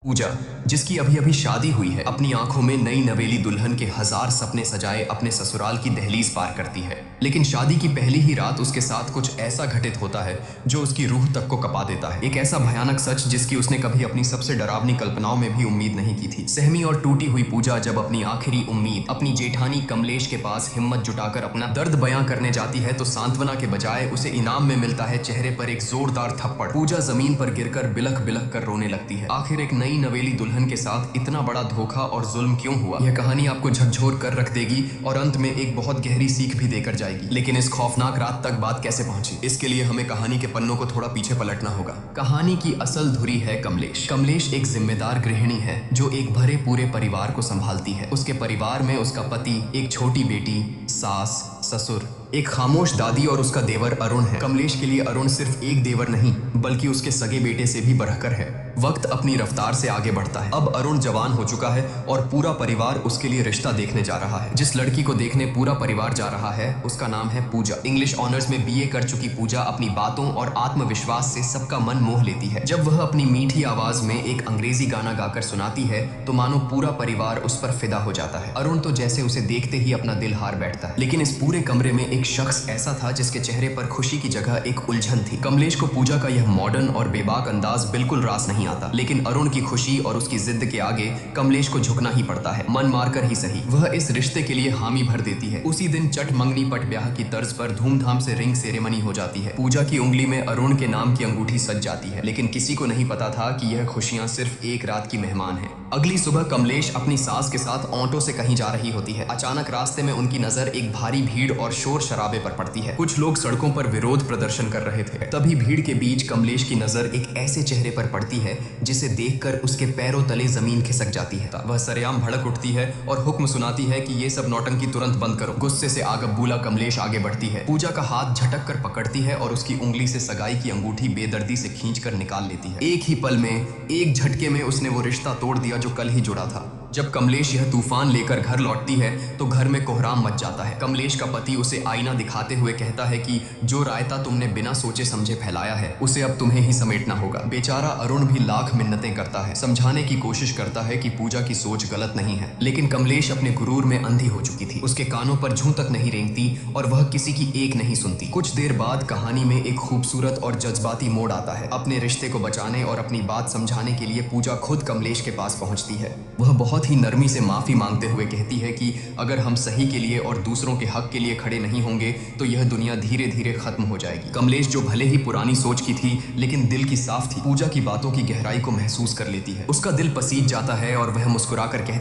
पूजा, जिसकी अभी अभी शादी हुई है, अपनी आंखों में नई नवेली दुल्हन के हजार सपने सजाए अपने ससुराल की दहलीज पार करती है। लेकिन शादी की पहली ही रात उसके साथ कुछ ऐसा घटित होता है जो उसकी रूह तक को कपा देता है। एक ऐसा भयानक सच जिसकी उसने कभी अपनी सबसे डरावनी कल्पनाओं में भी उम्मीद नहीं की थी। सहमी और टूटी हुई पूजा जब अपनी आखिरी उम्मीद अपनी जेठानी कमलेश के पास हिम्मत जुटाकर अपना दर्द बयां करने जाती है तो सांत्वना के बजाय उसे इनाम में मिलता है चेहरे पर एक जोरदार थप्पड़। पूजा जमीन पर गिरकर बिलख बिलख कर रोने लगती है। आखिर एक नई नवेली दुल्हन के साथ इतना बड़ा धोखा और जुल्म क्यों हुआ? यह कहानी आपको झकझोर कर रख देगी और अंत में एक बहुत गहरी सीख भी देकर जाएगी। लेकिन इस खौफनाक रात तक बात कैसे पहुंची, इसके लिए हमें कहानी के पन्नों को थोड़ा पीछे पलटना होगा। कहानी की असल धुरी है कमलेश। कमलेश एक जिम्मेदार गृहिणी है जो एक भरे पूरे परिवार को संभालती है। उसके परिवार में उसका पति, एक छोटी बेटी, सास, ससुर, एक खामोश दादी और उसका देवर अरुण है। कमलेश के लिए अरुण सिर्फ एक देवर नहीं बल्कि उसके सगे बेटे से भी बढ़कर है। वक्त अपनी रफ्तार से आगे बढ़ता है। अब अरुण जवान हो चुका है और पूरा परिवार उसके लिए रिश्ता देखने जा रहा है। जिस लड़की को देखने पूरा परिवार जा रहा है उसका नाम है पूजा। इंग्लिश ऑनर्स में बीए कर चुकी पूजा अपनी बातों और आत्मविश्वास से सबका मन मोह लेती है। जब वह अपनी मीठी आवाज में एक अंग्रेजी गाना गाकर सुनाती है तो मानो पूरा परिवार उस पर फिदा हो जाता है। अरुण तो जैसे उसे देखते ही अपना दिल हार बैठता है। लेकिन इस पूरे कमरे में एक शख्स ऐसा था जिसके चेहरे पर खुशी की जगह एक उलझन थी। कमलेश को पूजा का यह मॉडर्न और बेबाक अंदाज बिल्कुल रास नहीं आता, लेकिन अरुण की खुशी और उसकी जिद के आगे कमलेश को झुकना ही पड़ता है, मन मारकर ही सही। वह इस रिश्ते के लिए हामी भर देती है। उसी दिन चट मंगनी पट ब्याह की तर्ज पर धूमधाम से रिंग सेरेमनी हो जाती है। पूजा की उंगली में अरुण के नाम की अंगूठी सज जाती है, लेकिन किसी को नहीं पता था कि यह खुशियां सिर्फ एक रात की मेहमान है। अगली सुबह कमलेश अपनी सास के साथ ऑटो से कहीं जा रही होती है। अचानक रास्ते में उनकी नजर एक भारी भीड़ और शोर शराबे पर पड़ती है। कुछ लोग सड़कों पर विरोध प्रदर्शन कर रहे थे। तभी भीड़ के बीच कमलेश की नजर एक ऐसे चेहरे पर पड़ती है जिसे देखकर उसके पैरों तले जमीन खिसक जाती है। वह सरेआम भड़क उठती है और हुक्म सुनाती है कि ये सब नौटंकी तुरंत बंद करो। गुस्से से आगबूला कमलेश आगे बढ़ती है। पूजा का हाथ झटक कर पकड़ती है और उसकी उंगली से सगाई की अंगूठी बेदर्दी से खींचकर निकाल लेती है। एक ही पल में, एक झटके में उसने वो रिश्ता तोड़ दिया जो कल ही जुड़ा था। जब कमलेश यह तूफान लेकर घर लौटती है तो घर में कोहराम मच जाता है। कमलेश का पति उसे आईना दिखाते हुए कहता है कि जो रायता तुमने बिना सोचे समझे फैलाया है उसे अब तुम्हें ही समेटना होगा। बेचारा अरुण भी लाख मिन्नतें करता है, समझाने की कोशिश करता है कि पूजा की सोच गलत नहीं है, लेकिन कमलेश अपने गुरूर में अंधी हो चुकी थी। उसके कानों पर जूं तक नहीं रेंगती और वह किसी की एक नहीं सुनती। कुछ देर बाद कहानी में एक खूबसूरत और जज्बाती मोड़ आता है। अपने रिश्ते को बचाने और अपनी बात समझाने के लिए पूजा खुद कमलेश के पास पहुंचती है। वह बहुत ही नरमी से माफी मांगते हुए कहती है कि अगर हम सही के लिए और दूसरों के हक के लिए खड़े नहीं होंगे तो यह दुनिया धीरे धीरे खत्म हो जाएगी। कमलेश जो भले ही पुरानी सोच की थी लेकिन दिल की साफ थी, पूजा की बातों की गहराई को महसूस कर लेती है। उसका दिल पसीज जाता है और वह मुस्कुराकर कहती